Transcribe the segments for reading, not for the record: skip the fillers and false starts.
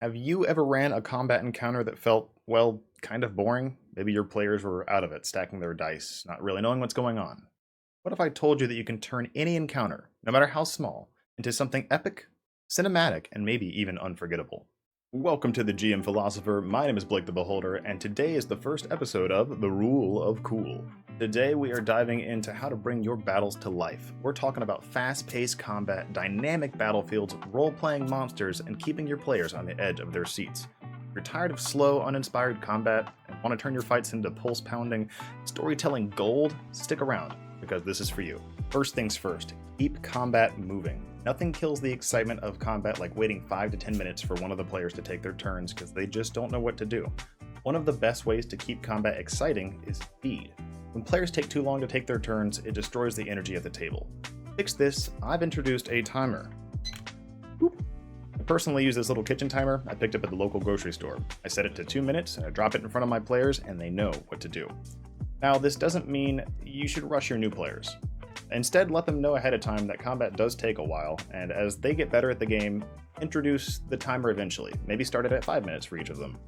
Have you ever ran a combat encounter that felt, well, kind of boring? Maybe your players were out of it, stacking their dice, not really knowing what's going on. What if I told you that you can turn any encounter, no matter how small, into something epic, cinematic, and maybe even unforgettable? Welcome to the GM Philosopher. My name is Blake the Beholder, and today is the first episode of The Rule of Cool. Today we are diving into how to bring your battles to life. We're talking about fast-paced combat, dynamic battlefields, role-playing monsters, and keeping your players on the edge of their seats. If you're tired of slow, uninspired combat and want to turn your fights into pulse-pounding, storytelling gold, stick around, because this is for you. First things first, keep combat moving. Nothing kills the excitement of combat like waiting 5 to 10 minutes for one of the players to take their turns because they just don't know what to do. One of the best ways to keep combat exciting is speed. When players take too long to take their turns, it destroys the energy at the table. To fix this, I've introduced a timer. I personally use this little kitchen timer I picked up at the local grocery store. I set it to 2 minutes, and I drop it in front of my players, and they know what to do. Now, this doesn't mean you should rush your new players. Instead, let them know ahead of time that combat does take a while, and as they get better at the game, introduce the timer eventually. Maybe start it at 5 minutes for each of them.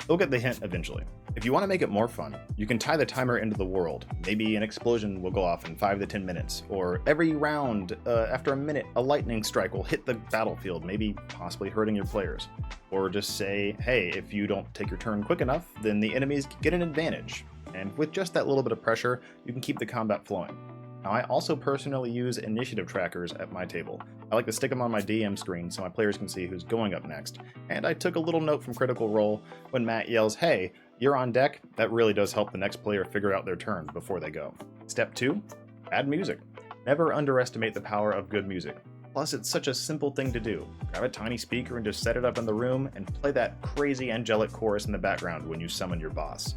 They'll get the hint eventually. If you want to make it more fun, you can tie the timer into the world. Maybe an explosion will go off in 5 to 10 minutes, or every round, after a minute, a lightning strike will hit the battlefield, maybe possibly hurting your players. Or just say, hey, if you don't take your turn quick enough, then the enemies get an advantage. And with just that little bit of pressure, you can keep the combat flowing. Now, I also personally use initiative trackers at my table. I like to stick them on my DM screen so my players can see who's going up next. And I took a little note from Critical Role when Matt yells, hey, you're on deck. That really does help the next player figure out their turn before they go. Step 2, add music. Never underestimate the power of good music. Plus, it's such a simple thing to do. Grab a tiny speaker and just set it up in the room and play that crazy angelic chorus in the background when you summon your boss.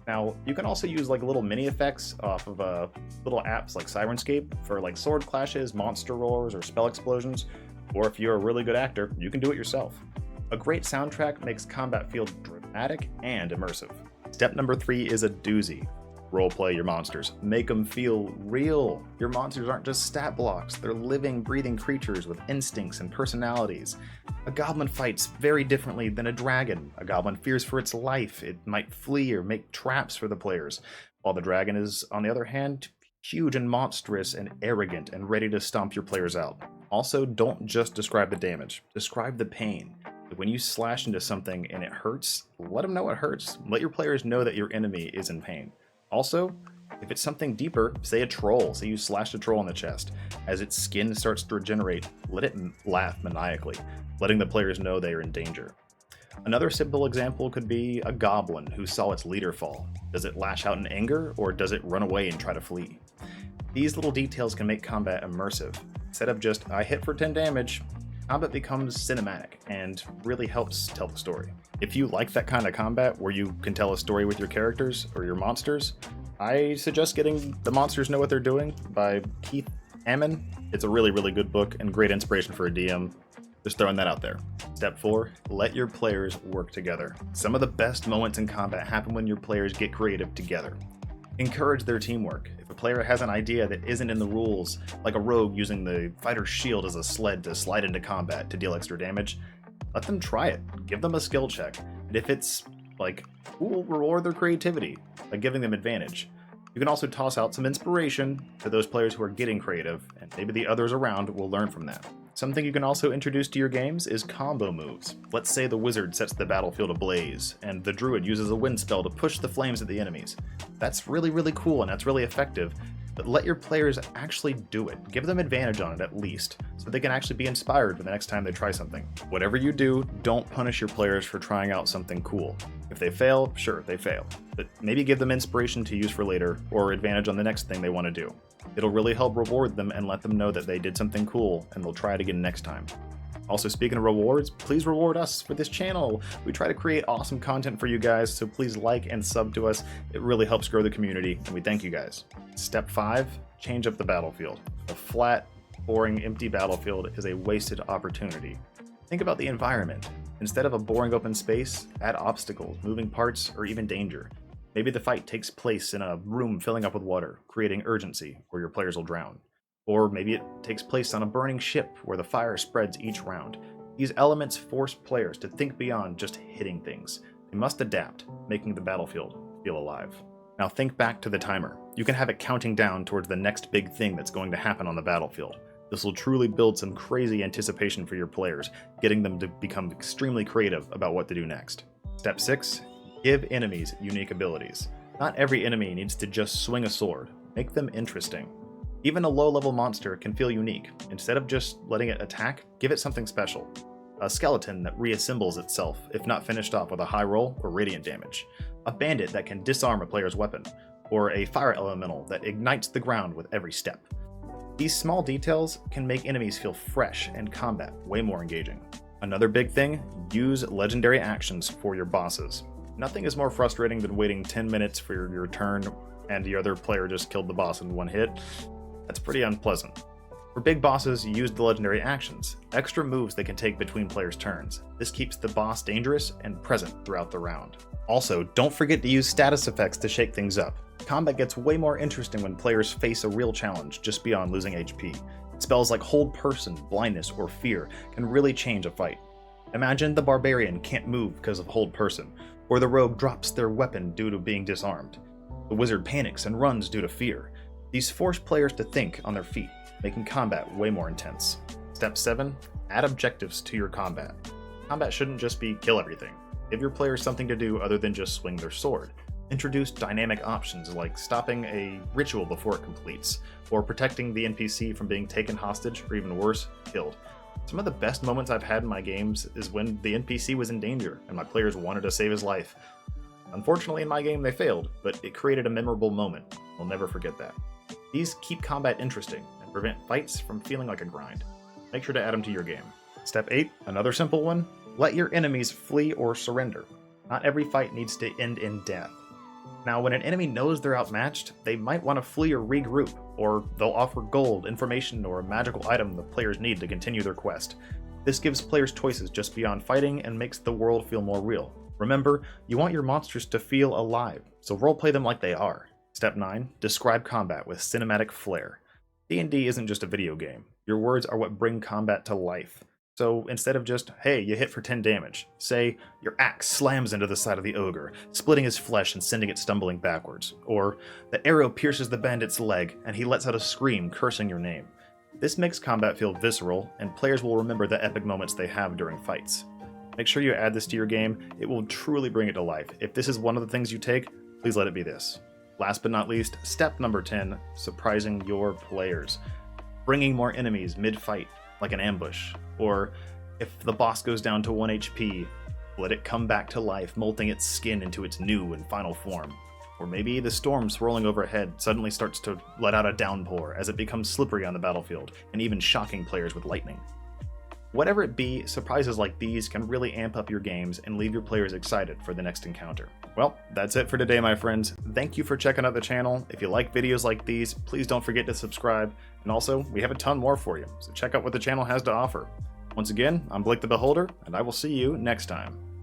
Now, you can also use like little mini effects off of little apps like Sirenscape for like sword clashes, monster roars, or spell explosions. Or if you're a really good actor, you can do it yourself. A great soundtrack makes combat feel dramatic and immersive. Step number 3 is a doozy. Roleplay your monsters. Make them feel real. Your monsters aren't just stat blocks. They're living, breathing creatures with instincts and personalities. A goblin fights very differently than a dragon. A goblin fears for its life. It might flee or make traps for the players. While the dragon is, on the other hand, huge and monstrous and arrogant and ready to stomp your players out. Also, don't just describe the damage. Describe the pain. When you slash into something and it hurts, let them know it hurts. Let your players know that your enemy is in pain. Also, if it's something deeper, say a troll. Say you slashed a troll in the chest. As its skin starts to regenerate, let it laugh maniacally, letting the players know they are in danger. Another simple example could be a goblin who saw its leader fall. Does it lash out in anger, or does it run away and try to flee? These little details can make combat immersive. Instead of just, I hit for 10 damage, combat becomes cinematic and really helps tell the story. If you like that kind of combat where you can tell a story with your characters or your monsters, I suggest getting The Monsters Know What They're Doing by Keith Ammon. It's a really, really good book and great inspiration for a DM. Just throwing that out there. Step 4, let your players work together. Some of the best moments in combat happen when your players get creative together. Encourage their teamwork. If a player has an idea that isn't in the rules, like a rogue using the fighter's shield as a sled to slide into combat to deal extra damage, let them try it. Give them a skill check. And if it's like cool, reward their creativity by giving them advantage. You can also toss out some inspiration to those players who are getting creative, and maybe the others around will learn from that. Something you can also introduce to your games is combo moves. Let's say the wizard sets the battlefield ablaze, and the druid uses a wind spell to push the flames at the enemies. That's really, really cool, and that's really effective, but let your players actually do it. Give them advantage on it at least, so they can actually be inspired for the next time they try something. Whatever you do, don't punish your players for trying out something cool. If they fail, sure, they fail, but maybe give them inspiration to use for later, or advantage on the next thing they want to do. It'll really help reward them and let them know that they did something cool, and they'll try it again next time. Also, speaking of rewards, please reward us for this channel. We try to create awesome content for you guys, so please like and sub to us. It really helps grow the community, and we thank you guys. Step 5, change up the battlefield. A flat, boring, empty battlefield is a wasted opportunity. Think about the environment. Instead of a boring open space, add obstacles, moving parts, or even danger. Maybe the fight takes place in a room filling up with water, creating urgency, where your players will drown. Or maybe it takes place on a burning ship where the fire spreads each round. These elements force players to think beyond just hitting things. They must adapt, making the battlefield feel alive. Now think back to the timer. You can have it counting down towards the next big thing that's going to happen on the battlefield. This will truly build some crazy anticipation for your players, getting them to become extremely creative about what to do next. Step 6. Give enemies unique abilities. Not every enemy needs to just swing a sword. Make them interesting. Even a low-level monster can feel unique. Instead of just letting it attack, give it something special. A skeleton that reassembles itself if not finished off with a high roll or radiant damage. A bandit that can disarm a player's weapon. Or a fire elemental that ignites the ground with every step. These small details can make enemies feel fresh and combat way more engaging. Another big thing, use legendary actions for your bosses. Nothing is more frustrating than waiting 10 minutes for your turn and the other player just killed the boss in one hit. That's pretty unpleasant. For big bosses, use the legendary actions, extra moves they can take between players' turns. This keeps the boss dangerous and present throughout the round. Also, don't forget to use status effects to shake things up. Combat gets way more interesting when players face a real challenge just beyond losing HP. Spells like Hold Person, Blindness, or Fear can really change a fight. Imagine the barbarian can't move because of Hold Person, or the rogue drops their weapon due to being disarmed. The wizard panics and runs due to fear. These force players to think on their feet, making combat way more intense. Step 7. Add objectives to your combat. Combat shouldn't just be kill everything. Give your players something to do other than just swing their sword. Introduce dynamic options like stopping a ritual before it completes, or protecting the NPC from being taken hostage, or even worse, killed. Some of the best moments I've had in my games is when the NPC was in danger and my players wanted to save his life. Unfortunately in my game they failed, but it created a memorable moment. We'll never forget that. These keep combat interesting and prevent fights from feeling like a grind. Make sure to add them to your game. Step 8, another simple one, let your enemies flee or surrender. Not every fight needs to end in death. Now, when an enemy knows they're outmatched, they might want to flee or regroup, or they'll offer gold, information, or a magical item the players need to continue their quest. This gives players choices just beyond fighting and makes the world feel more real. Remember, you want your monsters to feel alive, so roleplay them like they are. Step 9, describe combat with cinematic flair. D&D isn't just a video game. Your words are what bring combat to life. So instead of just, hey, you hit for 10 damage, say, your axe slams into the side of the ogre, splitting his flesh and sending it stumbling backwards. Or, the arrow pierces the bandit's leg and he lets out a scream cursing your name. This makes combat feel visceral, and players will remember the epic moments they have during fights. Make sure you add this to your game, it will truly bring it to life. If this is one of the things you take, please let it be this. Last but not least, step number 10, surprising your players. Bringing more enemies mid-fight, like an ambush, or if the boss goes down to 1 HP, let it come back to life, molting its skin into its new and final form. Or maybe the storm swirling overhead suddenly starts to let out a downpour as it becomes slippery on the battlefield, and even shocking players with lightning. Whatever it be, surprises like these can really amp up your games and leave your players excited for the next encounter. Well, that's it for today, my friends. Thank you for checking out the channel. If you like videos like these, please don't forget to subscribe. And also, we have a ton more for you, so check out what the channel has to offer. Once again, I'm Blake the Beholder, and I will see you next time.